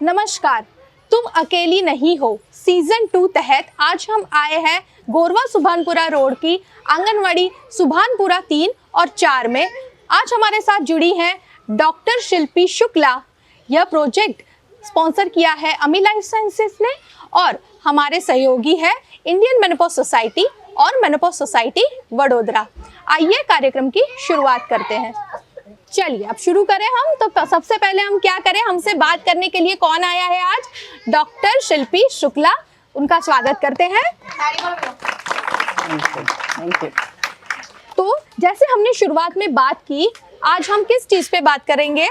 नमस्कार, तुम अकेली नहीं हो सीजन 2 तहत आज हम आए हैं गोरवा सुभानपुरा रोड की आंगनवाड़ी सुभानपुरा 3 और 4 में। आज हमारे साथ जुड़ी हैं डॉक्टर शिल्पी शुक्ला। यह प्रोजेक्ट स्पॉन्सर किया है अमी लाइफ साइंसेस ने और हमारे सहयोगी है इंडियन मेनोपॉज सोसाइटी और मेनोपॉज सोसाइटी वडोदरा। आइए कार्यक्रम की शुरुआत करते हैं। चलिए अब शुरू करें हम। तो सबसे पहले हम क्या करें, हमसे बात करने के लिए कौन आया है आज? डॉक्टर शिल्पी शुक्ला, उनका स्वागत करते हैं। Thank you. तो जैसे हमने शुरुआत में बात की, आज हम किस चीज पे बात करेंगे?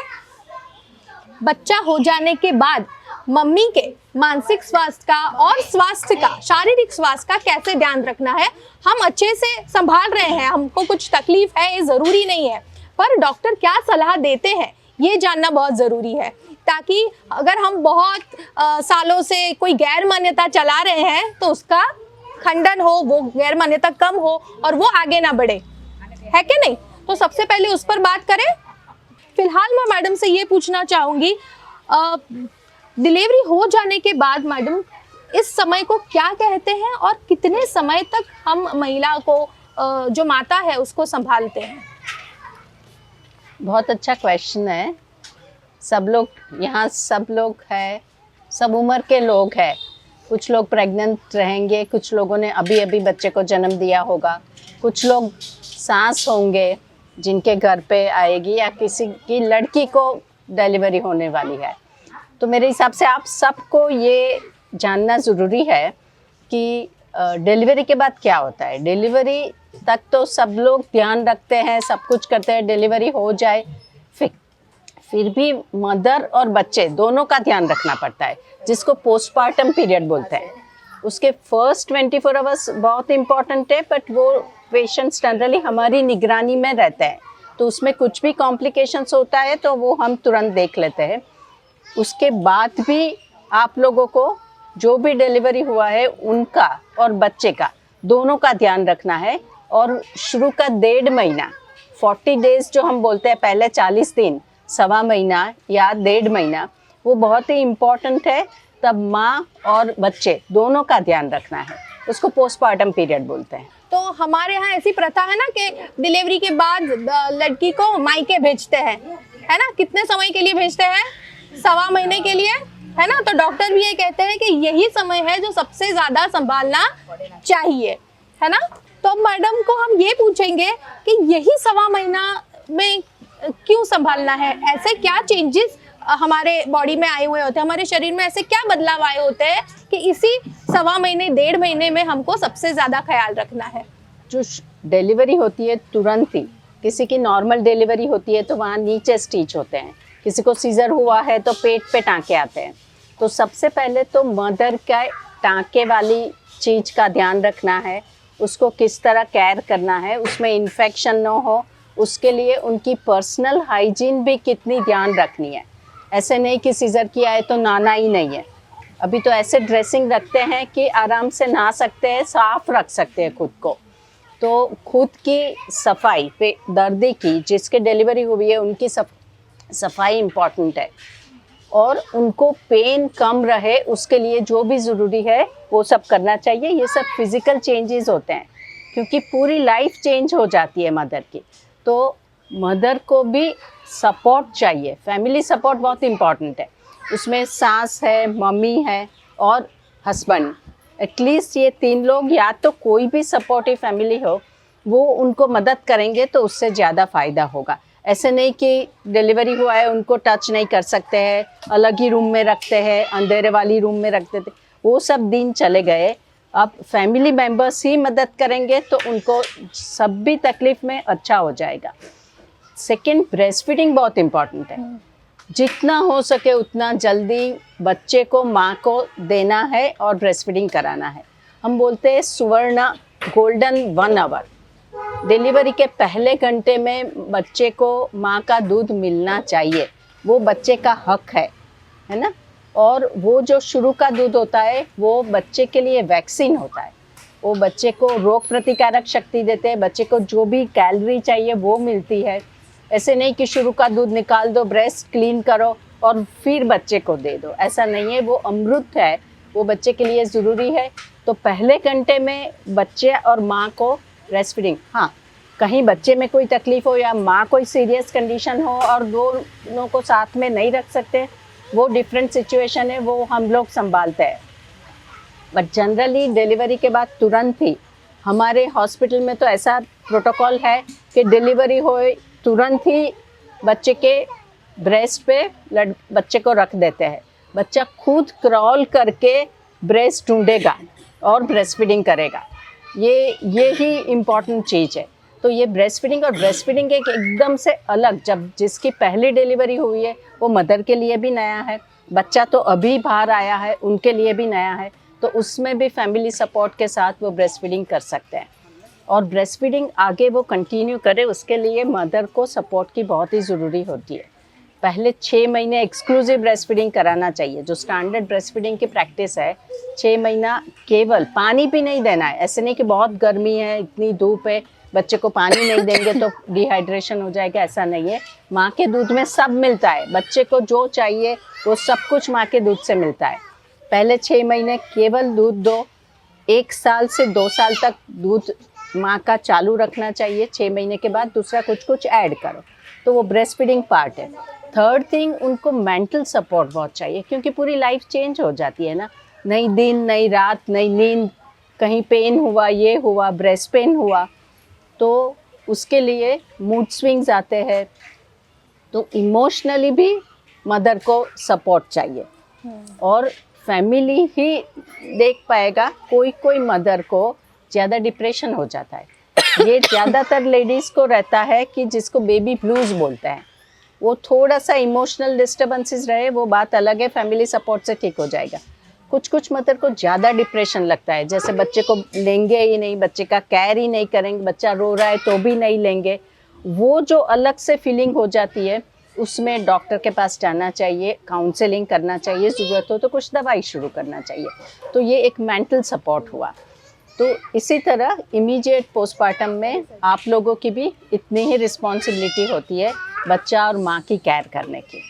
बच्चा हो जाने के बाद मम्मी के मानसिक स्वास्थ्य का और स्वास्थ्य का, शारीरिक स्वास्थ्य का कैसे ध्यान रखना है। हम अच्छे से संभाल रहे हैं, हमको कुछ तकलीफ है ये जरूरी नहीं है, पर डॉक्टर क्या सलाह देते हैं ये जानना बहुत ज़रूरी है, ताकि अगर हम बहुत सालों से कोई गैर मान्यता चला रहे हैं तो उसका खंडन हो, वो गैर मान्यता कम हो और वो आगे ना बढ़े, है कि नहीं? तो सबसे पहले उस पर बात करें। फिलहाल मैं मैडम से ये पूछना चाहूँगी, डिलीवरी हो जाने के बाद मैडम इस समय को क्या कहते हैं और कितने समय तक हम महिला को, जो माता है, उसको संभालते हैं? बहुत अच्छा क्वेश्चन है। सब लोग यहाँ, सब लोग है, सब उम्र के लोग हैं। कुछ लोग प्रेग्नेंट रहेंगे, कुछ लोगों ने अभी अभी बच्चे को जन्म दिया होगा, कुछ लोग सांस होंगे जिनके घर पे आएगी, या किसी की लड़की को डिलीवरी होने वाली है। तो मेरे हिसाब से आप सबको ये जानना ज़रूरी है कि डिलीवरी के बाद क्या होता है। डिलीवरी तक तो सब लोग ध्यान रखते हैं, सब कुछ करते हैं, डिलीवरी हो जाए फिर भी मदर और बच्चे दोनों का ध्यान रखना पड़ता है, जिसको पोस्टमार्टम पीरियड बोलते हैं। उसके फर्स्ट 24 आवर्स बहुत इम्पॉर्टेंट है, बट वो पेशेंट्स जनरली हमारी निगरानी में रहते हैं, तो उसमें कुछ भी कॉम्प्लिकेशंस होता है तो वो हम तुरंत देख लेते हैं। उसके बाद भी आप लोगों को जो भी डिलीवरी हुआ है उनका और बच्चे का दोनों का ध्यान रखना है। और शुरू का 1.5 महीना, 40 डेज जो हम बोलते हैं, पहले 40 दिन, सवा महीना या 1.5 महीना, वो बहुत ही इम्पॉर्टेंट है। तब माँ और बच्चे दोनों का ध्यान रखना है, उसको पोस्टमार्टम पीरियड बोलते हैं। तो हमारे यहाँ ऐसी प्रथा है ना कि डिलीवरी के बाद लड़की को मायके भेजते हैं, है ना? कितने समय के लिए भेजते हैं? सवा महीने के लिए, है ना? तो डॉक्टर भी ये कहते हैं कि यही समय है जो सबसे ज्यादा संभालना चाहिए, है ना? तो मैडम को हम ये पूछेंगे कि यही सवा महीना में क्यों संभालना है? ऐसे क्या चेंजेस हमारे बॉडी में आए हुए होते हैं, हमारे शरीर में ऐसे क्या बदलाव आए होते हैं कि इसी सवा महीने 1.5 महीने में हमको सबसे ज्यादा ख्याल रखना है? जो डिलीवरी होती है तुरंत ही, किसी की नॉर्मल डिलीवरी होती है तो वहाँ नीचे स्टिच होते हैं, किसी को सीजर हुआ है तो पेट पे टाँके आते हैं। तो सबसे पहले तो मदर का टाँके वाली चीज़ का ध्यान रखना है, उसको किस तरह केयर करना है, उसमें इन्फेक्शन ना हो, उसके लिए उनकी पर्सनल हाइजीन भी कितनी ध्यान रखनी है। ऐसे नहीं कि सीजर किया है तो नहाना ही नहीं है। अभी तो ऐसे ड्रेसिंग रखते हैं कि आराम से नहा सकते हैं, साफ रख सकते हैं खुद को। तो खुद की सफाई पे दर्दी की, जिसके डिलीवरी हुई है उनकी सफाई इम्पॉर्टेंट है, और उनको पेन कम रहे उसके लिए जो भी ज़रूरी है वो सब करना चाहिए। ये सब फिज़िकल चेंजेस होते हैं, क्योंकि पूरी लाइफ चेंज हो जाती है मदर की। तो मदर को भी सपोर्ट चाहिए, फैमिली सपोर्ट बहुत इम्पॉर्टेंट है। उसमें सास है, मम्मी है और हस्बैंड, एटलीस्ट ये 3 लोग, या तो कोई भी सपोर्टिव फैमिली हो, वो उनको मदद करेंगे तो उससे ज़्यादा फ़ायदा होगा। ऐसे नहीं कि डिलीवरी हुआ है उनको टच नहीं कर सकते हैं, अलग ही रूम में रखते हैं, अंधेरे वाली रूम में रखते थे, वो सब दिन चले गए। अब फैमिली मेंबर्स ही मदद करेंगे तो उनको सब भी तकलीफ में अच्छा हो जाएगा। सेकंड, ब्रेस्ट फीडिंग बहुत इम्पॉर्टेंट है। जितना हो सके उतना जल्दी बच्चे को माँ को देना है और ब्रेस्ट फीडिंग कराना है। हम बोलते हैं सुवर्ण गोल्डन 1 आवर, डिलीवरी के पहले घंटे में बच्चे को माँ का दूध मिलना चाहिए, वो बच्चे का हक है ना? और वो जो शुरू का दूध होता है वो बच्चे के लिए वैक्सीन होता है, वो बच्चे को रोग प्रतिकारक शक्ति देते हैं, बच्चे को जो भी कैलोरी चाहिए वो मिलती है। ऐसे नहीं कि शुरू का दूध निकाल दो, ब्रेस्ट क्लीन करो और फिर बच्चे को दे दो, ऐसा नहीं है। वो अमृत है, वो बच्चे के लिए ज़रूरी है। तो पहले घंटे में बच्चे और माँ को ब्रेस्ट फीडिंग, हाँ कहीं बच्चे में कोई तकलीफ़ हो या माँ कोई सीरियस कंडीशन हो और दोनों को साथ में नहीं रख सकते, वो डिफरेंट सिचुएशन है, वो हम लोग संभालते हैं। बट जनरली डिलीवरी के बाद तुरंत ही हमारे हॉस्पिटल में तो ऐसा प्रोटोकॉल है कि डिलीवरी हो तुरंत ही बच्चे के ब्रेस्ट पे बच्चे को रख देते हैं। बच्चा खुद क्रॉल करके ब्रेस्ट ढूंढेगा और ब्रेस्ट फीडिंग करेगा। ये ही इम्पॉर्टेंट चीज़ है। तो ये ब्रेस्ट फीडिंग और ब्रेस्ट फीडिंग एक एकदम से अलग, जब जिसकी पहली डिलीवरी हुई है वो मदर के लिए भी नया है, बच्चा तो अभी बाहर आया है उनके लिए भी नया है। तो उसमें भी फैमिली सपोर्ट के साथ वो ब्रेस्ट फीडिंग कर सकते हैं। और ब्रेस्ट फीडिंग आगे वो कंटिन्यू करे, उसके लिए मदर को सपोर्ट की बहुत ही ज़रूरी होती है। पहले 6 महीने एक्सक्लूसिव ब्रेस्ट फीडिंग कराना चाहिए। जो स्टैंडर्ड ब्रेस्ट फीडिंग की प्रैक्टिस है, 6 महीना केवल पानी भी नहीं देना है। ऐसे नहीं कि बहुत गर्मी है, इतनी धूप है, बच्चे को पानी नहीं देंगे तो डिहाइड्रेशन हो जाएगा, ऐसा नहीं है। माँ के दूध में सब मिलता है, बच्चे को जो चाहिए वो सब कुछ माँ के दूध से मिलता है। पहले 6 महीने केवल दूध दो, 1 साल से 2 साल तक दूध माँ का चालू रखना चाहिए। 6 महीने के बाद दूसरा कुछ ऐड करो, तो वो ब्रेस्ट फीडिंग पार्ट है। थर्ड थिंग, उनको मेंटल सपोर्ट बहुत चाहिए, क्योंकि पूरी लाइफ चेंज हो जाती है ना, नई दिन नई रात नई नींद, कहीं पेन हुआ, ये हुआ, ब्रेस्ट पेन हुआ, तो उसके लिए मूड स्विंग्स आते हैं। तो इमोशनली भी मदर को सपोर्ट चाहिए। और फैमिली ही देख पाएगा। कोई मदर को ज़्यादा डिप्रेशन हो जाता है। ये ज़्यादातर लेडीज़ को रहता है कि जिसको बेबी ब्लूज़ बोलते हैं। वो थोड़ा सा इमोशनल डिस्टर्बेंसेस रहे, वो बात अलग है, फैमिली सपोर्ट से ठीक हो जाएगा। कुछ मदर को ज़्यादा डिप्रेशन लगता है, जैसे बच्चे को लेंगे ही नहीं, बच्चे का केयर ही नहीं करेंगे, बच्चा रो रहा है तो भी नहीं लेंगे। वो जो अलग से फीलिंग हो जाती है, उसमें डॉक्टर के पास जाना चाहिए, काउंसलिंग करना चाहिए, ज़रूरत हो तो कुछ दवाई शुरू करना चाहिए। तो ये एक मेंटल सपोर्ट हुआ। तो इसी तरह इमीडिएट पोस्टमार्टम में आप लोगों की भी इतनी ही रिस्पॉन्सिबिलिटी होती है बच्चा और माँ की केयर करने की।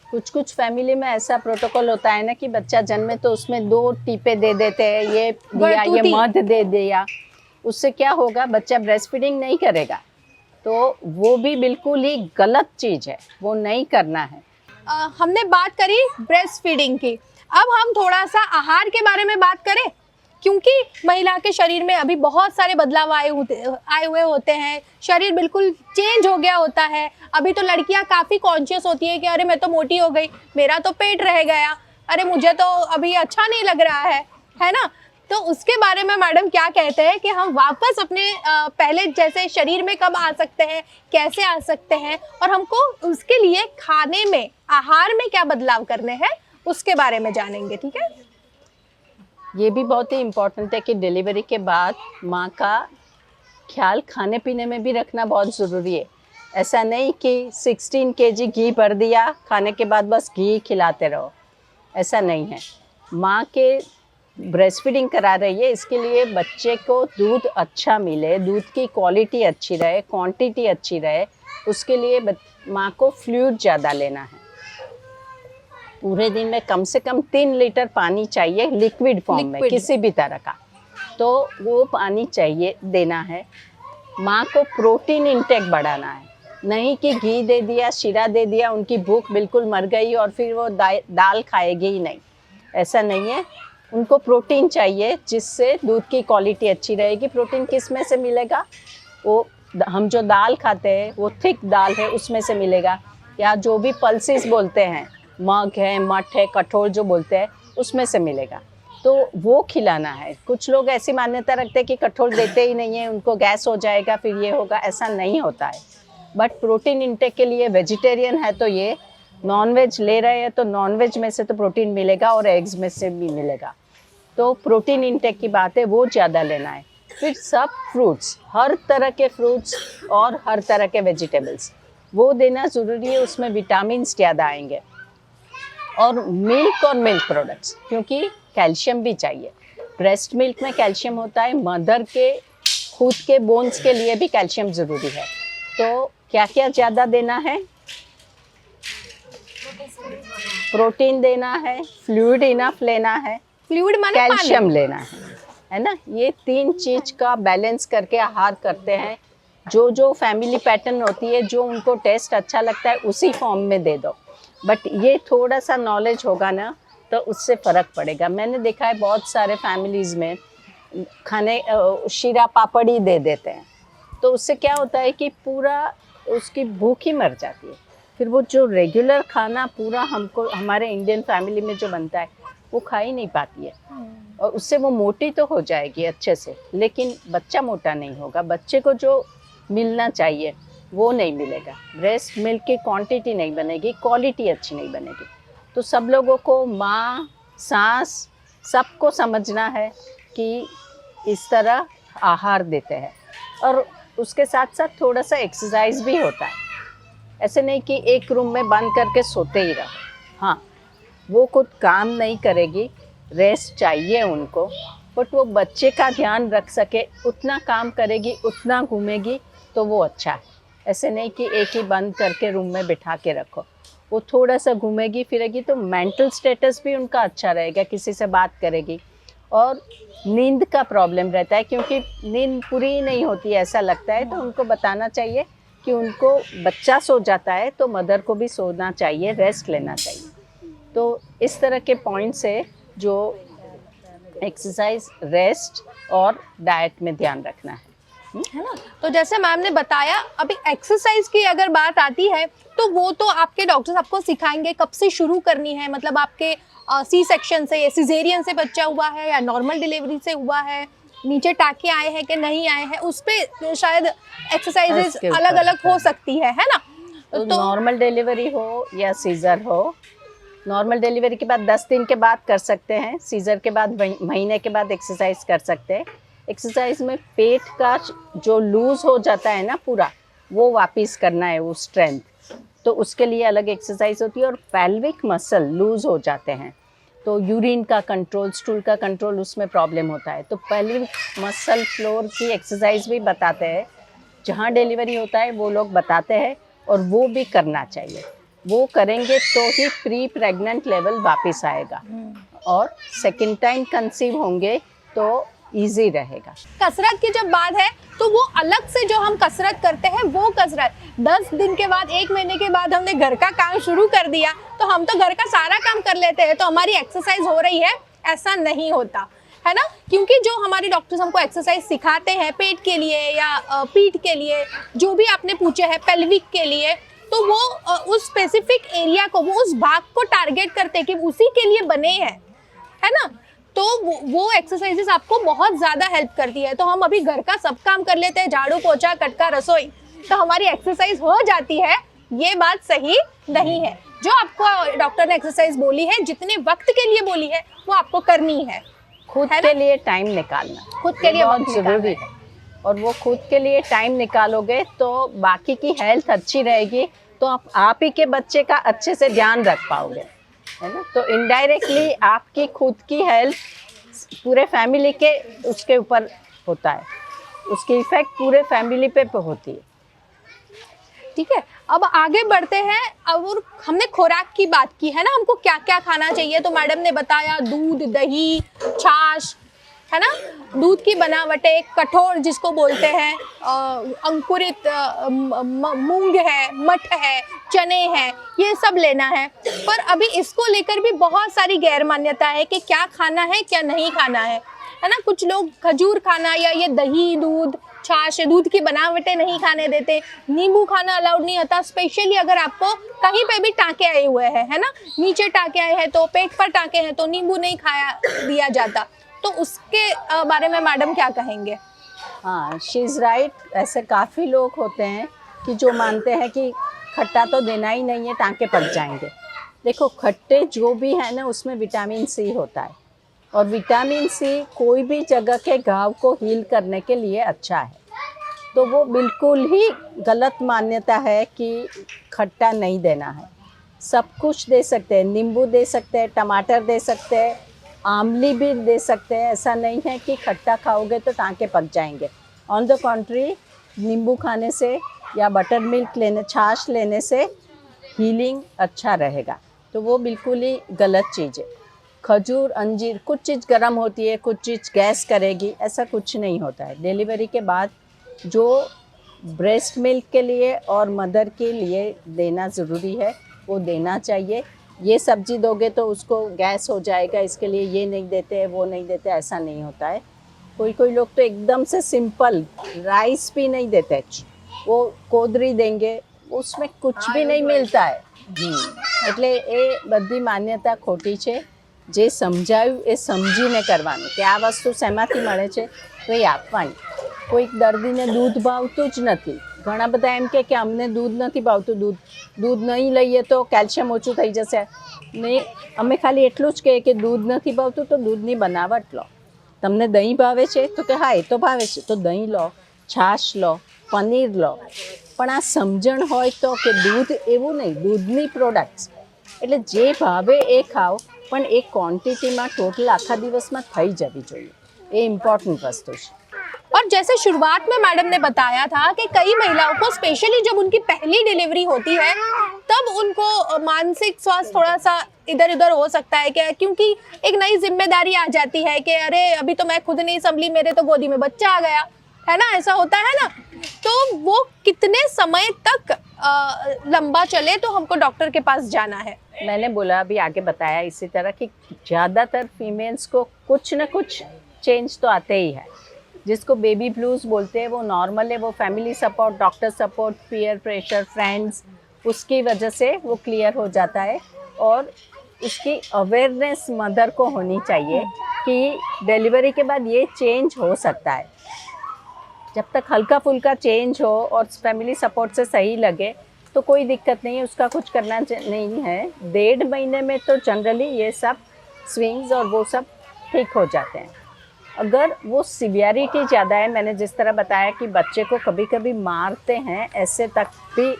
कुछ फैमिली में ऐसा प्रोटोकॉल होता है ना कि बच्चा जन्मे तो उसमें 2 टीपे दे देते हैं, ये दिया, ये मध दे दिया। उससे क्या होगा, बच्चा ब्रेस्ट फीडिंग नहीं करेगा। तो वो भी बिल्कुल ही गलत चीज़ है, वो नहीं करना है। हमने बात करी ब्रेस्ट फीडिंग की, अब हम थोड़ा सा आहार के बारे में बात करें, क्योंकि महिला के शरीर में अभी बहुत सारे बदलाव आए हुए होते हैं। शरीर बिल्कुल चेंज हो गया होता है। अभी तो लड़कियां काफ़ी कॉन्शियस होती है कि अरे मैं तो मोटी हो गई, मेरा तो पेट रह गया, अरे मुझे तो अभी अच्छा नहीं लग रहा है ना। तो उसके बारे में मैडम क्या कहते हैं कि हम वापस अपने पहले जैसे शरीर में कब आ सकते हैं, कैसे आ सकते हैं, और हमको उसके लिए खाने में, आहार में क्या बदलाव करने हैं, उसके बारे में जानेंगे। ठीक है। ये भी बहुत ही इम्पोर्टेंट है कि डिलीवरी के बाद माँ का ख्याल खाने पीने में भी रखना बहुत ज़रूरी है। ऐसा नहीं कि 16 kg घी भर दिया, खाने के बाद बस घी खिलाते रहो, ऐसा नहीं है। माँ के ब्रेस्ट फीडिंग करा रही है, इसके लिए बच्चे को दूध अच्छा मिले, दूध की क्वालिटी अच्छी रहे, क्वांटिटी अच्छी रहे, उसके लिए माँ को फ्लूइड ज़्यादा लेना है। पूरे दिन में कम से कम 3 लीटर पानी चाहिए, लिक्विड फॉर्म में, किसी भी तरह का, तो वो पानी चाहिए देना है। माँ को प्रोटीन इंटेक बढ़ाना है, नहीं कि घी दे दिया, शीरा दे दिया, उनकी भूख बिल्कुल मर गई और फिर वो दाल खाएगी ही नहीं, ऐसा नहीं है। उनको प्रोटीन चाहिए जिससे दूध की क्वालिटी अच्छी रहेगी। प्रोटीन किस में से मिलेगा, वो हम जो दाल खाते हैं वो थिक दाल है उसमें से मिलेगा, या जो भी पल्सेस बोलते हैं, मग है, मठ है, कठोर जो बोलते हैं, उसमें से मिलेगा, तो वो खिलाना है। कुछ लोग ऐसी मान्यता रखते हैं कि कठोर देते ही नहीं है, उनको गैस हो जाएगा, फिर ये होगा, ऐसा नहीं होता है। बट प्रोटीन इंटेक के लिए वेजिटेरियन है तो ये, नॉनवेज ले रहे हैं तो नॉनवेज में से तो प्रोटीन मिलेगा और एग्स में से भी मिलेगा। तो प्रोटीन इंटेक की बात है, वो ज़्यादा लेना है। फिर सब फ्रूट्स, हर तरह के फ्रूट्स और हर तरह के वेजिटेबल्स, वो देना ज़रूरी है, उसमें विटामिन्स ज़्यादा आएंगे। और मिल्क प्रोडक्ट्स, क्योंकि कैल्शियम भी चाहिए। ब्रेस्ट मिल्क में कैल्शियम होता है, मदर के खुद के बोन्स के लिए भी कैल्शियम ज़रूरी है। तो क्या क्या ज़्यादा देना है, प्रोटीन देना है, फ्लूइड इनफ लेना है, फ्लूइड माने कैल्शियम लेना है ना। ये 3 चीज का बैलेंस करके आहार करते हैं। जो जो फैमिली पैटर्न होती है, जो उनको टेस्ट अच्छा लगता है उसी फॉर्म में दे दो। बट ये थोड़ा सा नॉलेज होगा ना तो उससे फ़र्क पड़ेगा। मैंने देखा है बहुत सारे फैमिलीज़ में खाने शीरा पापड़ ही दे देते हैं, तो उससे क्या होता है कि पूरा उसकी भूख ही मर जाती है। फिर वो जो रेगुलर खाना पूरा हमको हमारे इंडियन फैमिली में जो बनता है वो खा ही नहीं पाती है, और उससे वो मोटी तो हो जाएगी अच्छे से, लेकिन बच्चा मोटा नहीं होगा। बच्चे को जो मिलना चाहिए वो नहीं मिलेगा। ब्रेस्ट मिल्क की क्वांटिटी नहीं बनेगी, क्वालिटी अच्छी नहीं बनेगी। तो सब लोगों को, माँ, सास, सबको समझना है कि इस तरह आहार देते हैं, और उसके साथ साथ थोड़ा सा एक्सरसाइज भी होता है। ऐसे नहीं कि एक रूम में बंद करके सोते ही रहो। हाँ, वो खुद काम नहीं करेगी, रेस्ट चाहिए उनको, बट वो बच्चे का ध्यान रख सके उतना काम करेगी, उतना घूमेगी तो वो अच्छा है। ऐसे नहीं कि एक ही बंद करके रूम में बिठा के रखो। वो थोड़ा सा घूमेगी फिरेगी तो मेंटल स्टेटस भी उनका अच्छा रहेगा, किसी से बात करेगी। और नींद का प्रॉब्लम रहता है क्योंकि नींद पूरी नहीं होती ऐसा लगता है, तो उनको बताना चाहिए कि उनको बच्चा सो जाता है तो मदर को भी सोना चाहिए, रेस्ट लेना चाहिए। तो इस तरह के पॉइंट्स है जो एक्सरसाइज, रेस्ट और डाइट में ध्यान रखना है ना। तो जैसे मैम ने बताया, अभी एक्सरसाइज की अगर बात आती है तो वो तो आपके डॉक्टर्स आपको सिखाएंगे कब से शुरू करनी है। मतलब आपके सी सेक्शन से या सिजेरियन से बच्चा हुआ है या नॉर्मल डिलीवरी से हुआ है, नीचे टाके आए हैं कि नहीं आए हैं, उस पे शायद एक्सरसाइजेस अलग अलग हो सकती है ना। तो नॉर्मल डिलीवरी हो या सीजर हो, नॉर्मल डिलीवरी के बाद 10 दिन के बाद कर सकते हैं, सीजर के बाद महीने के बाद एक्सरसाइज कर सकते हैं। एक्सरसाइज में पेट का जो लूज हो जाता है ना पूरा, वो वापस करना है वो स्ट्रेंथ, तो उसके लिए अलग एक्सरसाइज होती है। और पेल्विक मसल लूज हो जाते हैं तो यूरिन का कंट्रोल, स्टूल का कंट्रोल, उसमें प्रॉब्लम होता है। तो पेल्विक मसल फ्लोर की एक्सरसाइज भी बताते हैं, जहाँ डिलीवरी होता है वो लोग बताते हैं, और वो भी करना चाहिए। वो करेंगे तो ही प्री प्रेग्नेंट लेवल वापस आएगा, और सेकेंड टाइम कंसीव होंगे तो इजी रहेगा। कसरत की जब बात है तो वो अलग से जो हम कसरत करते हैं वो कसरत 10 दिन के बाद, 1 महीने के बाद हमने घर का काम शुरू कर दिया तो हम तो घर का सारा काम कर लेते हैं तो हमारी एक्सरसाइज हो रही है, ऐसा नहीं होता है ना। क्योंकि जो हमारे डॉक्टर्स हमको एक्सरसाइज सिखाते हैं पेट के लिए या पीठ के लिए, जो भी आपने पूछे है पेल्विक के लिए, तो वो उस स्पेसिफिक एरिया को, वो उस भाग को टारगेट करते हैं कि उसी के लिए बने हैं, है ना। तो वो एक्सरसाइजेस आपको बहुत ज़्यादा हेल्प करती है। तो हम अभी घर का सब काम कर लेते हैं, झाड़ू पोछा कटका रसोई, तो हमारी एक्सरसाइज हो जाती है, ये बात सही नहीं है। जो आपको डॉक्टर ने एक्सरसाइज बोली है, जितने वक्त के लिए बोली है, वो आपको करनी है। खुद के लिए टाइम निकालना, खुद के लिए बहुत ज़रूरी है। और वो खुद के लिए टाइम निकालोगे तो बाकी की हेल्थ अच्छी रहेगी, तो आप ही के बच्चे का अच्छे से ध्यान रख पाओगे, है ना। तो इनडायरेक्टली आपकी खुद की हेल्थ पूरे फैमिली के उसके ऊपर होता है, उसकी इफेक्ट पूरे फैमिली पे होती है। ठीक है, अब आगे बढ़ते हैं। अब हमने खुराक की बात की है ना, हमको क्या क्या खाना चाहिए, तो मैडम ने बताया दूध, दही, छाछ, है ना, दूध की बनावटें, कठोर जिसको बोलते हैं, अंकुरित मूंग है, मठ है, चने हैं, ये सब लेना है। पर अभी इसको लेकर भी बहुत सारी गैर मान्यता है कि क्या खाना है क्या नहीं खाना है ना। कुछ लोग खजूर खाना या ये दही, दूध, छाछ, दूध की बनावटें नहीं खाने देते, नींबू खाना अलाउड नहीं होता, स्पेशली अगर आपको कहीं पे भी टाँके आए हुए हैं, है ना, नीचे टाँके आए हैं तो, पेट पर टाँके हैं तो नींबू नहीं खाया दिया जाता। तो उसके बारे में मैडम क्या कहेंगे? हाँ, शी इज़ राइट। ऐसे काफ़ी लोग होते हैं कि जो मानते हैं कि खट्टा तो देना ही नहीं है, टाँके पक जाएंगे। देखो, खट्टे जो भी है ना उसमें विटामिन सी होता है, और विटामिन सी कोई भी जगह के घाव को हील करने के लिए अच्छा है। तो वो बिल्कुल ही गलत मान्यता है कि खट्टा नहीं देना है। सब कुछ दे सकते हैं, नींबू दे सकते हैं, टमाटर दे सकते हैं, आमली भी दे सकते हैं। ऐसा नहीं है कि खट्टा खाओगे तो टाँके पक जाएंगे। ऑन द कॉन्ट्री, नींबू खाने से या बटर मिल्क लेने, छाछ लेने से हीलिंग अच्छा रहेगा। तो वो बिल्कुल ही गलत चीज़ है। खजूर, अंजीर, कुछ चीज़ गर्म होती है, कुछ चीज़ गैस करेगी, ऐसा कुछ नहीं होता है। डिलीवरी के बाद जो ब्रेस्ट मिल्क के लिए और मदर के लिए देना ज़रूरी है वो देना चाहिए। ये सब्जी दोगे तो उसको गैस हो जाएगा, इसके लिए ये नहीं देते, वो नहीं देते, ऐसा नहीं होता है। कोई कोई लोग तो एकदम से सिंपल राइस भी नहीं देते, वो कोदरी देंगे, उसमें कुछ भी नहीं मिलता है। એટલે એ બધી માન્યતા ખોટી છે। જે સમજાયું એ સમજીને કરવાનું કે આ વસ્તુ શેમાંથી મળે છે તો એ આપવાની। કોઈક દર્દીને દૂધ ભાવતું જ નથી, ઘણા બધા એમ કે અમને દૂધ નથી ભાવતું, દૂધ નહીં લઈએ તો કેલ્શિયમ ઓછું થઈ જશે। ને અમે ખાલી એટલું જ કહીએ કે દૂધ નથી ભાવતું તો દૂધની બનાવટ લો। તમને દહીં ભાવે છે તો કે હા એ તો ભાવે છે તો દહીં લો, છાશ લો, પનીર લો, પણ આ સમજણ હોય તો કે દૂધ એવું નહીં, દૂધની પ્રોડક્ટ્સ એટલે જે ભાવે એ ખાઓ, પણ એ ક્વોન્ટિટીમાં ટોટલ આખા દિવસમાં થઈ જવી જોઈએ, એ ઇમ્પોર્ટન્ટ વસ્તુ છે। और जैसे शुरुआत में मैडम ने बताया था कि कई महिलाओं को स्पेशली जब उनकी पहली डिलीवरी होती है तब उनको मानसिक स्वास्थ्य थोड़ा सा इधर उधर हो सकता है क्या, क्योंकि एक नई जिम्मेदारी आ जाती है कि अरे अभी तो मैं खुद नहीं संभली, मेरे तो गोदी में बच्चा आ गया है ना, ऐसा होता है ना। तो वो कितने समय तक लंबा चले तो हमको डॉक्टर के पास जाना है। मैंने बोला अभी आगे बताया इसी तरह कि ज़्यादातर फीमेल्स को कुछ न कुछ चेंज तो आते ही है। जिसको बेबी ब्लूज़ बोलते हैं वो नॉर्मल है, वो family support, doctor support, peer pressure, friends, उसकी वजह से वो क्लियर हो जाता है। और उसकी अवेयरनेस मदर को होनी चाहिए कि डिलीवरी के बाद ये चेंज हो सकता है। जब तक हल्का फुल्का चेंज हो और फैमिली सपोर्ट से सही लगे तो कोई दिक्कत नहीं है, उसका कुछ करना नहीं है। 1.5 महीने में तो जनरली ये सब स्विंग्स और वो सब ठीक हो जाते हैं। अगर वो सिवियरिटी ज़्यादा है, मैंने जिस तरह बताया कि बच्चे को कभी कभी मारते हैं, ऐसे तक भी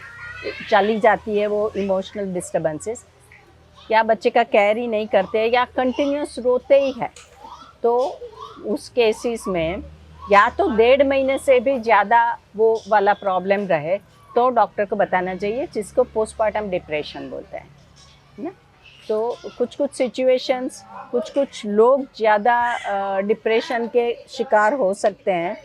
चली जाती है वो इमोशनल डिस्टर्बेंसेस, या बच्चे का केयर ही नहीं करते या कंटिन्यूस रोते ही है, तो उस केसेस में या तो 1.5 महीने से भी ज़्यादा वो वाला प्रॉब्लम रहे तो डॉक्टर को बताना चाहिए, जिसको पोस्टमार्टम डिप्रेशन बोलते हैं ना। तो कुछ कुछ सिचुएशंस, कुछ लोग ज़्यादा डिप्रेशन के शिकार हो सकते हैं,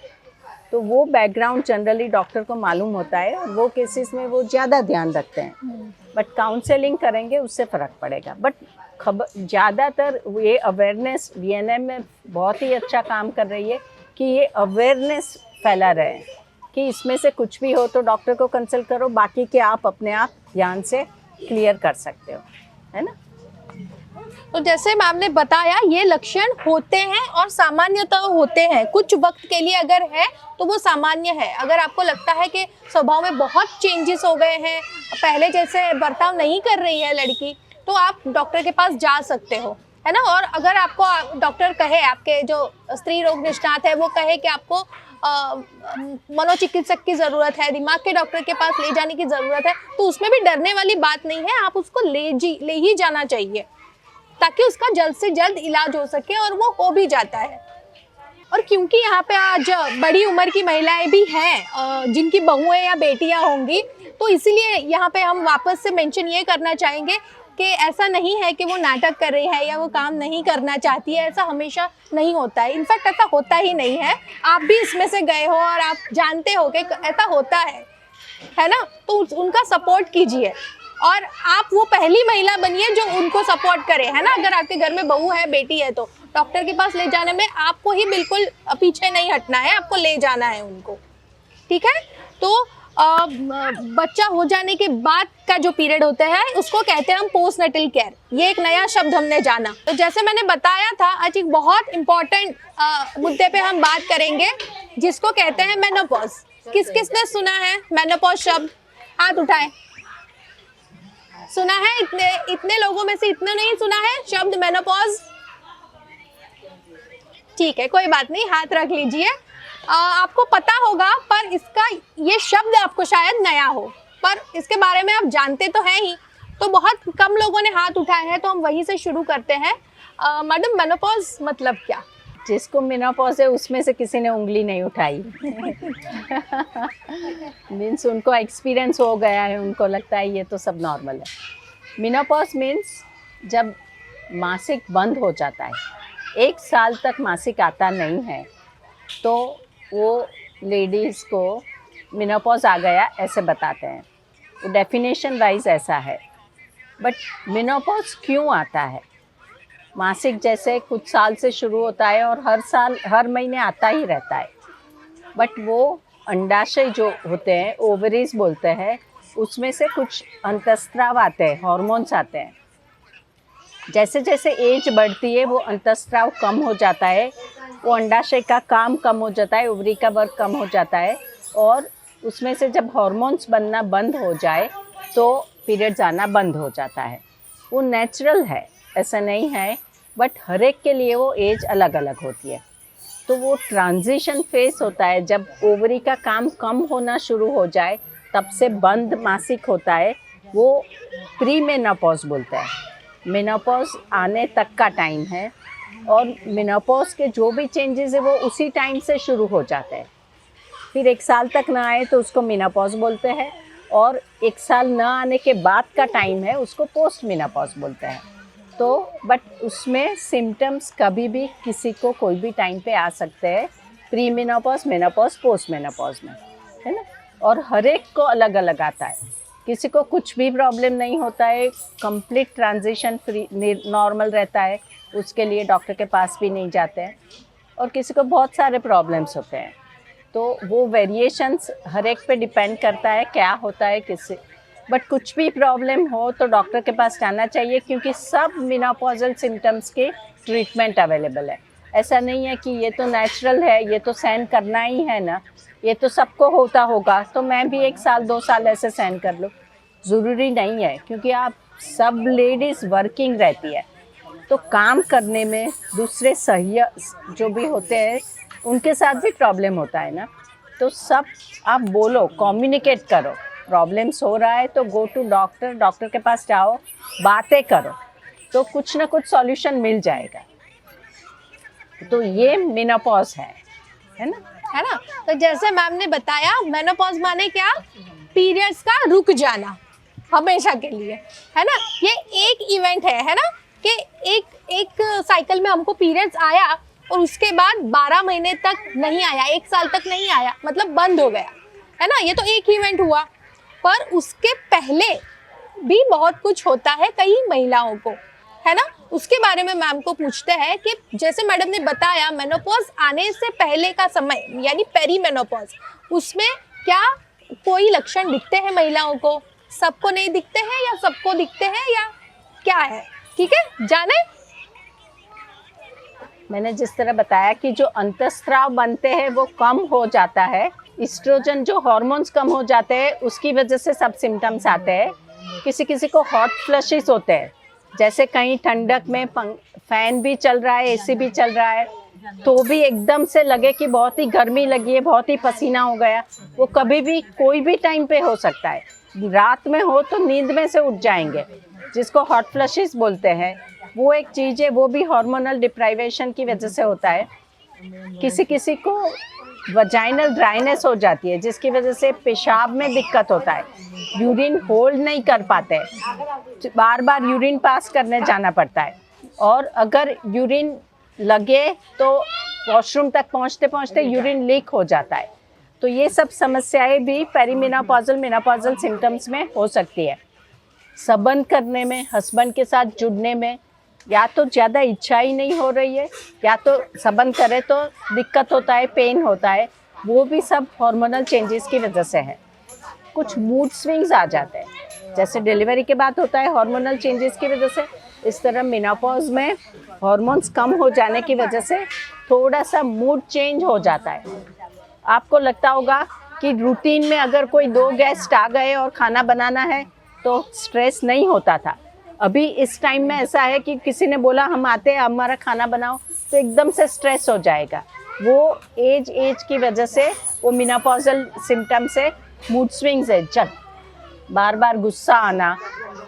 तो वो बैकग्राउंड जनरली डॉक्टर को मालूम होता है और वो केसेस में वो ज़्यादा ध्यान रखते हैं। बट काउंसलिंग करेंगे उससे फ़र्क पड़ेगा। बट ज़्यादातर ये अवेयरनेस VNM में बहुत ही अच्छा काम कर रही है कि ये अवेयरनेस फैला रहे हैं कि इसमें से कुछ भी हो तो डॉक्टर को कंसल्ट करो, बाकी के आप अपने आप ध्यान से क्लियर कर सकते हो, है ना। तो जैसे मैम ने बताया ये लक्षण होते हैं और सामान्यतः होते हैं, कुछ वक्त के लिए अगर है तो वो सामान्य है। अगर आपको लगता है कि स्वभाव में बहुत चेंजेस हो गए हैं, पहले जैसे बर्ताव नहीं कर रही है लड़की, तो आप डॉक्टर के पास जा सकते हो, है ना। और अगर आपको डॉक्टर कहे, आपके जो स्त्री रोग निष्णात है वो कहे कि आपको मनोचिकित्सक की ज़रूरत है, दिमाग के डॉक्टर के पास ले जाने की ज़रूरत है, तो उसमें भी डरने वाली बात नहीं है। आप उसको ले ही जाना चाहिए ताकि उसका जल्द से जल्द इलाज हो सके, और वो हो भी जाता है। और क्योंकि यहाँ पे आज बड़ी उम्र की महिलाएं भी हैं जिनकी बहुएं या बेटियां होंगी, तो इसीलिए यहाँ पे हम वापस से मेंशन ये करना चाहेंगे कि ऐसा नहीं है कि वो नाटक कर रही है या वो काम नहीं करना चाहती है, ऐसा हमेशा नहीं होता है। इनफैक्ट ऐसा होता ही नहीं है। आप भी इसमें से गए हो और आप जानते हो कि ऐसा होता है ना। तो उनका सपोर्ट कीजिए और आप वो पहली महिला बनिए जो उनको सपोर्ट करे, है ना। अगर आपके घर में बहू है, बेटी है, तो डॉक्टर के पास ले जाने में आपको ही बिल्कुल पीछे नहीं हटना है, आपको ले जाना है उनको, ठीक है। तो बच्चा हो जाने के बाद का जो पीरियड होता है उसको कहते हैं हम पोस्टनेटल केयर। ये एक नया शब्द हमने जाना। तो जैसे मैंने बताया था, आज एक बहुत इम्पोर्टेंट मुद्दे पे हम बात करेंगे जिसको कहते हैं मेनोपॉज। किस किस ने सुना है मेनोपॉज शब्द? हाथ उठाएं। सुना है? इतने लोगों में से इतने नहीं सुना है शब्द मेनोपॉज? ठीक है, कोई बात नहीं, हाथ रख लीजिए। आपको पता होगा, पर इसका ये शब्द आपको शायद नया हो, पर इसके बारे में आप जानते तो हैं ही। तो बहुत कम लोगों ने हाथ उठाए हैं, तो हम वहीं से शुरू करते हैं। मैडम, मेनोपॉज मतलब क्या? जिसको मेनोपॉज है उसमें से किसी ने उंगली नहीं उठाई। मीन्स उनको एक्सपीरियंस हो गया है, उनको लगता है ये तो सब नॉर्मल है। मेनोपॉज मीन्स जब मासिक बंद हो जाता है, 1 साल तक मासिक आता नहीं है, तो वो लेडीज़ को मेनोपॉज आ गया ऐसे बताते हैं। वो डेफिनेशन वाइज ऐसा है। बट मेनोपॉज क्यों आता है? मासिक जैसे कुछ साल से शुरू होता है और हर महीने आता ही रहता है, बट वो अंडाशय जो होते हैं, ओवरीज बोलते हैं, उसमें से कुछ अंतस्त्राव आते हैं, हॉर्मोन्स आते हैं। जैसे जैसे एज बढ़ती है वो अंतस्त्राव कम हो जाता है, वो अंडाशय का काम कम हो जाता है, ओवरी का वर्क कम हो जाता है, और उसमें से जब हॉर्मोन्स बनना बंद हो जाए तो पीरियड्स आना बंद हो जाता है। वो नेचुरल है, ऐसा नहीं है, बट हर एक के लिए वो एज अलग अलग होती है। तो वो ट्रांजिशन फेस होता है, जब ओवरी का काम कम होना शुरू हो जाए तब से बंद मासिक होता है, वो प्री मेनोपॉज बोलते हैं। मेनोपॉज आने तक का टाइम है, और मेनोपॉज के जो भी चेंजेस है वो उसी टाइम से शुरू हो जाते हैं। फिर 1 साल तक ना आए तो उसको मेनोपॉज बोलते हैं, और 1 साल ना आने के बाद का टाइम है उसको पोस्ट मेनोपॉज बोलते हैं। तो बट उसमें सिम्टम्स कभी भी किसी को कोई भी टाइम पे आ सकते हैं, pre menopause, menopause, post menopause में, है ना। और हर एक को अलग अलग आता है। किसी को कुछ भी प्रॉब्लम नहीं होता है, कंप्लीट ट्रांजिशन फ्री नॉर्मल रहता है, उसके लिए डॉक्टर के पास भी नहीं जाते हैं। और किसी को बहुत सारे प्रॉब्लम्स होते हैं, तो वो वेरिएशंस हर एक पे डिपेंड करता है क्या होता है किससे। बट कुछ भी प्रॉब्लम हो तो डॉक्टर के पास जाना चाहिए, क्योंकि सब मेनोपॉजल सिम्टम्स के ट्रीटमेंट अवेलेबल है। ऐसा नहीं है कि ये तो नेचुरल है, ये तो सहन करना ही है ना, ये तो सबको होता होगा, तो मैं भी 1 साल 2 साल ऐसे सहन कर लूँ। ज़रूरी नहीं है, क्योंकि आप सब लेडीज़ वर्किंग रहती है, तो काम करने में दूसरे सहयोग जो भी होते हैं उनके साथ भी प्रॉब्लम होता है ना। तो सब आप बोलो, कम्युनिकेट करो। प्रॉब्लम्स हो रहा है तो गो टू डॉक्टर, डॉक्टर के पास जाओ, बातें करो, तो कुछ ना कुछ सॉल्यूशन मिल जाएगा। तो ये मेनोपॉज है ना। है ना। तो जैसे मैम ने बताया, मेनोपॉज माने क्या? पीरियड्स का रुक जाना हमेशा के लिए, है ना। ये एक इवेंट है ना, कि एक साइकिल में हमको पीरियड्स आया और उसके बाद 12 महीने तक नहीं आया, 1 साल तक नहीं आया, मतलब बंद हो गया, है ना। ये तो एक इवेंट हुआ, पर उसके पहले भी बहुत कुछ होता है कई महिलाओं को, है ना। उसके बारे में मैम को पूछते हैं कि जैसे मैडम ने बताया, मेनोपॉज आने से पहले का समय यानी पेरी मेनोपॉज, उसमें क्या कोई लक्षण दिखते हैं महिलाओं को? सबको नहीं दिखते हैं या सबको दिखते हैं, या क्या है? ठीक है, जाने। मैंने जिस तरह बताया कि जो अंतस्त्राव बनते हैं वो कम हो जाता है, एस्ट्रोजन जो हार्मोन्स कम हो जाते हैं उसकी वजह से सब सिम्टम्स आते हैं। किसी किसी को हॉट फ्लशेस होते हैं, जैसे कहीं ठंडक में फैन भी चल रहा है, एसी भी चल रहा है, तो भी एकदम से लगे कि बहुत ही गर्मी लगी है, बहुत ही पसीना हो गया। वो कभी भी कोई भी टाइम पे हो सकता है। रात में हो तो नींद में से उठ जाएंगे, जिसको हॉट फ्लशेस बोलते हैं। वो एक चीज़ है, वो भी हार्मोनल डिप्राइवेशन की वजह से होता है। किसी किसी को वजाइनल ड्राइनेस हो जाती है, जिसकी वजह से पेशाब में दिक्कत होता है, यूरिन होल्ड नहीं कर पाते, बार बार यूरिन पास करने जाना पड़ता है। और अगर यूरिन लगे तो वॉशरूम तक पहुंचते पहुंचते यूरिन लीक हो जाता है। तो ये सब समस्याएं भी पेरीमेनोपॉजल मेनोपॉजल सिम्टम्स में हो सकती है। संबंध करने में, हस्बैंड के साथ जुड़ने में, या तो ज़्यादा इच्छा ही नहीं हो रही है, या तो संबंध करे तो दिक्कत होता है, पेन होता है, वो भी सब हार्मोनल चेंजेस की वजह से है। कुछ मूड स्विंग्स आ जाते हैं, जैसे डिलीवरी के बाद होता है हार्मोनल चेंजेस की वजह से, इस तरह मेनोपॉज में हार्मोन्स कम हो जाने की वजह से थोड़ा सा मूड चेंज हो जाता है। आपको लगता होगा कि रूटीन में अगर कोई 2 गेस्ट आ गए और खाना बनाना है तो स्ट्रेस नहीं होता था, अभी इस टाइम में ऐसा है कि किसी ने बोला हम आते हैं, हमारा खाना बनाओ, तो एकदम से स्ट्रेस हो जाएगा। वो एज की वजह से, वो मेनोपॉजल सिम्टम से मूड स्विंग्स है, जब बार बार गुस्सा आना,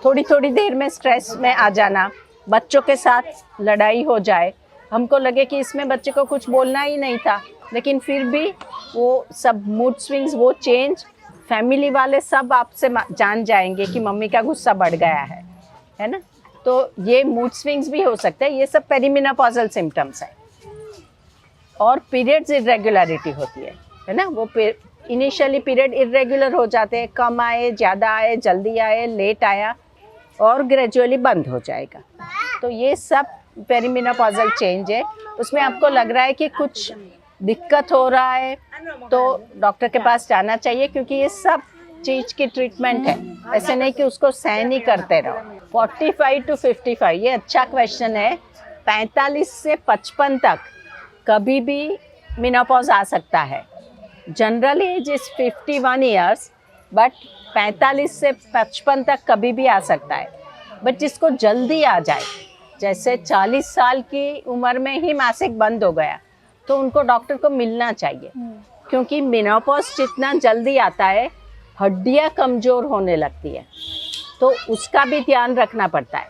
थोड़ी थोड़ी देर में स्ट्रेस में आ जाना, बच्चों के साथ लड़ाई हो जाए, हमको लगे कि इसमें बच्चे को कुछ बोलना ही नहीं था, लेकिन फिर भी वो सब मूड स्विंग्स, वो चेंज, फैमिली वाले सब आपसे जान जाएंगे कि मम्मी का गुस्सा बढ़ गया है। है ना। तो ये मूड स्विंग्स भी हो सकते हैं, ये सब पेरीमेनोपॉजल सिम्टम्स है। और पीरियड्स इरेगुलरिटी होती है ना, वो इनिशियली पीरियड इरेगुलर हो जाते हैं, कम आए, ज़्यादा आए, जल्दी आए, लेट आया, और ग्रेजुअली बंद हो जाएगा। तो ये सब पेरीमेनोपॉजल चेंज है। उसमें आपको लग रहा है कि कुछ दिक्कत हो रहा है तो डॉक्टर के पास जाना चाहिए, क्योंकि ये सब चीज़ की ट्रीटमेंट है, ऐसे नहीं कि उसको सहन ही करते रहो। 45 to 55, ये अच्छा क्वेश्चन है। 45 से 55 तक कभी भी मेनोपॉज आ सकता है। General age is 51 years, but 45 से 55 तक कभी भी आ सकता है। बट जिसको जल्दी आ जाए, जैसे 40 साल की उम्र में ही मासिक बंद हो गया, तो उनको डॉक्टर को मिलना चाहिए, क्योंकि मेनोपॉज जितना जल्दी आता है हड्डियाँ कमज़ोर होने लगती है, तो उसका भी ध्यान रखना पड़ता है।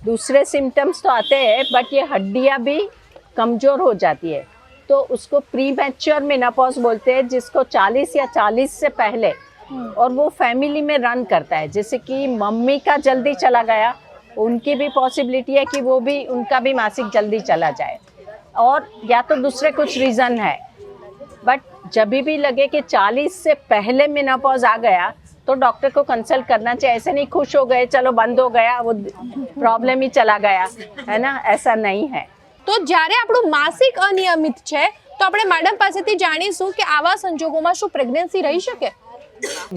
दूसरे सिम्टम्स तो आते हैं, बट ये हड्डियाँ भी कमज़ोर हो जाती है, तो उसको प्री मैच्योर मेनोपॉज बोलते हैं, जिसको 40 या 40 से पहले, और वो फैमिली में रन करता है। जैसे कि मम्मी का जल्दी चला गया, उनकी भी पॉसिबिलिटी है कि वो भी, उनका भी मासिक जल्दी चला जाए, और या तो दूसरे कुछ रीज़न है। बट जब भी लगे कि 40 से पहले मेनोपॉज आ गया, तो डॉक्टर को कंसल्ट करना चाहिए। ऐसे नहीं खुश हो गए, चलो बंद हो गया, वो प्रॉब्लम ही चला गया, है ना, ऐसा नहीं है। તો જ્યારે આપણું માસિક અનિયમિત છે તો આપણે મેડમ પાસેથી જાણીશું કે આવા સંજોગોમાં શું પ્રેગ્નન્સી રહી શકે?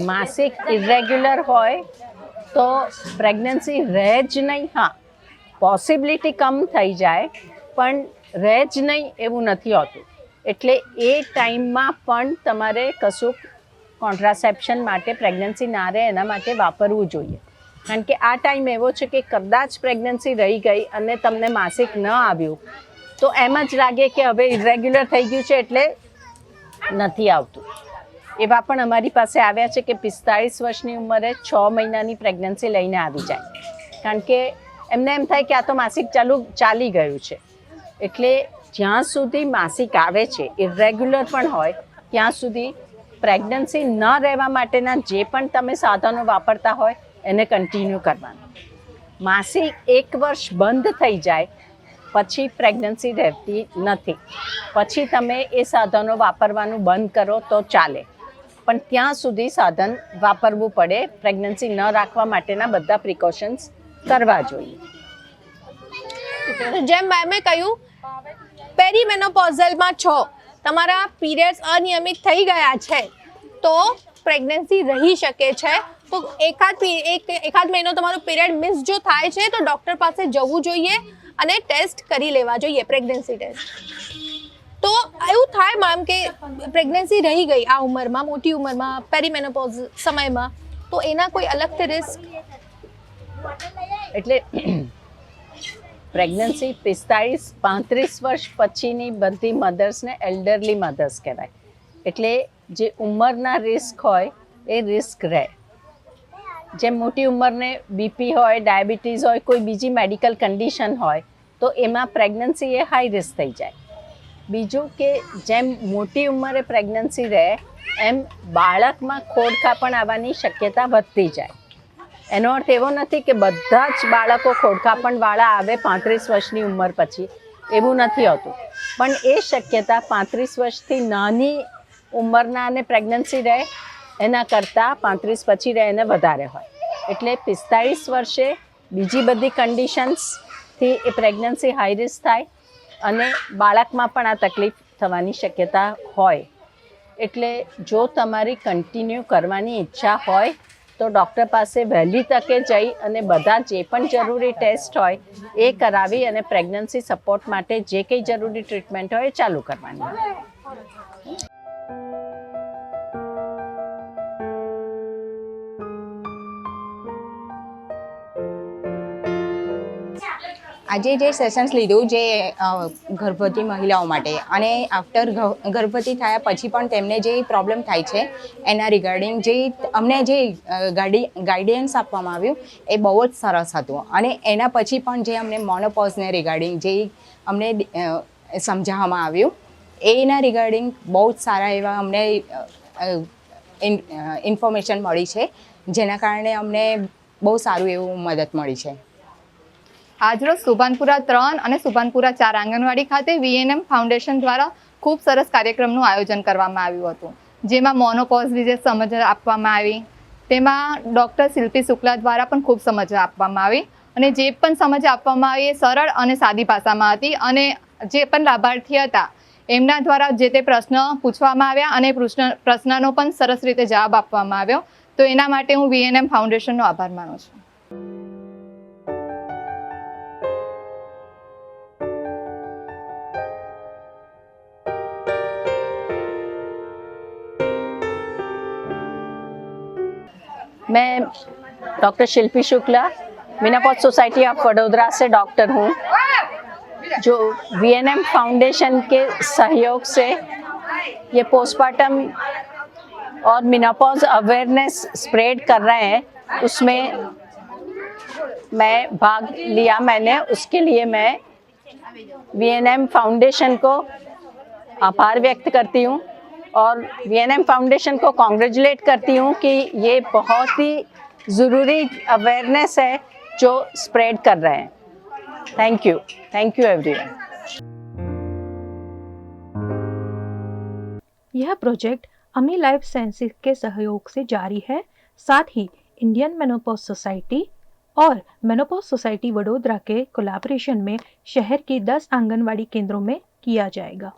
માસિક ઇરેગ્યુલર હોય તો પ્રેગ્નન્સી રહે જ નહીં, હા પોસિબિલિટી કમ થઈ જાય, પણ રહે જ નહીં એવું નથી હોતું। એટલે એ ટાઈમમાં પણ તમારે કશુંક કોન્ટ્રાસેપ્શન માટે, પ્રેગ્નન્સી ના રહે એના માટે વાપરવું જોઈએ। કારણ કે આ ટાઈમ એવો છે કે કદાચ પ્રેગ્નન્સી રહી ગઈ અને તમને માસિક ન આવ્યું, તો એમ જ લાગે કે હવે ઇરેગ્યુલર થઈ ગયું છે એટલે નથી આવતું। એવા પણ અમારી પાસે આવ્યા છે કે 45 વર્ષની ઉંમરે 6 મહિનાની પ્રેગ્નન્સી લઈને આવી જાય, કારણ કે એમને એમ થાય કે આ તો માસિક ચાલી ગયું છે। એટલે જ્યાં સુધી માસિક આવે છે, ઇરેગ્યુલર પણ હોય, ત્યાં સુધી પ્રેગ્નન્સી ન રહેવા માટેના જે પણ તમે સાધનો વાપરતા હોય એને કન્ટિન્યુ કરવાનું। માસિક 1 વર્ષ બંધ થઈ જાય પછી પ્રેગ્નન્સી રહેતી નથી, પછી તમે એ સાધનો વાપરવાનું બંધ કરો તો ચાલે, પણ ત્યાં સુધી સાધન વાપરવું પડે। પ્રેગ્નન્સી ન રાખવા માટેના બધા પ્રિકોશન્સ કરવા જોઈએ। જેમ મેમે કહ્યું, પેરીમેનોપોઝલમાં છો, તમારા પીરિયડ્સ અનિયમિત થઈ ગયા છે, તો પ્રેગ્નન્સી રહી શકે છે। તો એકાદ મહિનો તમારો પીરિયડ મિસ જો થાય છે તો ડૉક્ટર પાસે જવું જોઈએ અને ટેસ્ટ કરી લેવા જોઈએ, પ્રેગ્નન્સી ટેસ્ટ। તો એવું થાય મેમ કે પ્રેગ્નન્સી રહી ગઈ આ ઉંમરમાં, મોટી ઉંમરમાં, પેરીમેનોપોઝ સમયમાં, તો એના કોઈ અલગથી રિસ્ક? એટલે પ્રેગ્નન્સી 45-35 વર્ષ પછીની બધી મધર્સને એલ્ડરલી મધર્સ કહેવાય। એટલે જે ઉંમરના રિસ્ક હોય એ રિસ્ક રહે। જેમ મોટી ઉંમરને બીપી હોય, ડાયાબિટીસ હોય, કોઈ બીજી મેડિકલ કન્ડિશન હોય, તો એમાં પ્રેગ્નન્સી એ હાઈ રિસ્ક થઈ જાય। બીજું કે જેમ મોટી ઉંમરે પ્રેગ્નન્સી રહે, એમ બાળકમાં ખોડખાપણ આવવાની શક્યતા વધતી જાય। એનો અર્થ એવો નથી કે બધા જ બાળકો ખોડખાપણવાળા આવે 35 વર્ષની ઉંમર પછી, એવું નથી હોતું, પણ એ શક્યતા 35 વર્ષથી નાની ઉંમરના અને પ્રેગ્નન્સી રહે એના કરતાં 35 પછી રહે એને વધારે હોય। એટલે 45 વર્ષે બીજી બધી કન્ડિશન્સથી એ પ્રેગ્નન્સી હાઈ રિસ્ક થાય, અને બાળકમાં પણ આ તકલીફ થવાની શક્યતા હોય। એટલે જો તમારી કન્ટિન્યુ કરવાની ઈચ્છા હોય તો ડૉક્ટર પાસે વહેલી તકે જઈ અને બધા જે પણ જરૂરી ટેસ્ટ હોય એ કરાવી અને પ્રેગ્નન્સી સપોર્ટ માટે જે કંઈ જરૂરી ટ્રીટમેન્ટ હોય એ ચાલુ કરવાની। આજે જે સેશન્સ લીધું જે ગર્ભવતી મહિલાઓ માટે, અને આફ્ટર ગર્ભવતી થયા પછી પણ તેમને જે પ્રોબ્લેમ થાય છે એના રિગાર્ડિંગ જે અમને જે ગાઈડન્સ આપવામાં આવ્યું એ બહુ જ સરસ હતું। અને એના પછી પણ જે અમને મોનોપોઝને રિગાર્ડિંગ જે અમને સમજાવવામાં આવ્યું એના રિગાર્ડિંગ બહુ જ સારા એવા અમને ઇન્ફોર્મેશન મળી છે, જેના કારણે અમને બહુ સારું એવું મદદ મળી છે। આજરોજ સુભાનપુરા 3 અને સુભાનપુરા 4 આંગણવાડી ખાતે VNM ફાઉન્ડેશન દ્વારા ખૂબ સરસ કાર્યક્રમનું આયોજન કરવામાં આવ્યું હતું, જેમાં મોનોપોઝ વિશે સમજ આપવામાં આવી. તેમાં ડૉક્ટર શિલ્પી શુક્લા દ્વારા પણ ખૂબ સમજ આપવામાં આવી અને જે પણ સમજ આપવામાં આવી એ સરળ અને સાદી ભાષામાં હતી અને જે પણ લાભાર્થી હતા એમના દ્વારા જે તે પ્રશ્ન પૂછવામાં આવ્યા અને પ્રશ્નનો પણ સરસ રીતે જવાબ આપવામાં આવ્યો. તો એના માટે હું VNM ફાઉન્ડેશનનો આભાર માનું છું. मैं doctor Shilpi Shukla menopause society of Vadodara से डॉक्टर हूँ, जो VNM फाउंडेशन के सहयोग से ये पोस्टमार्टम और मीनापॉज अवेयरनेस स्प्रेड कर रहे हैं, उसमें मैं भाग लिया मैंने. उसके लिए मैं VNM फाउंडेशन को आभार व्यक्त करती हूँ और VNM फाउंडेशन को कॉन्ग्रेचुलेट करती हूँ कि ये बहुत ही ज़रूरी अवेयरनेस है जो स्प्रेड कर रहे हैं. Thank you everyone. यह प्रोजेक्ट अमी लाइफ साइंसेज के सहयोग से जारी है. साथ ही इंडियन मेनोपॉज सोसाइटी और मेनोपॉज सोसाइटी वडोदरा के कोलैबोरेशन में शहर की 10 आंगनवाड़ी केंद्रों में किया जाएगा.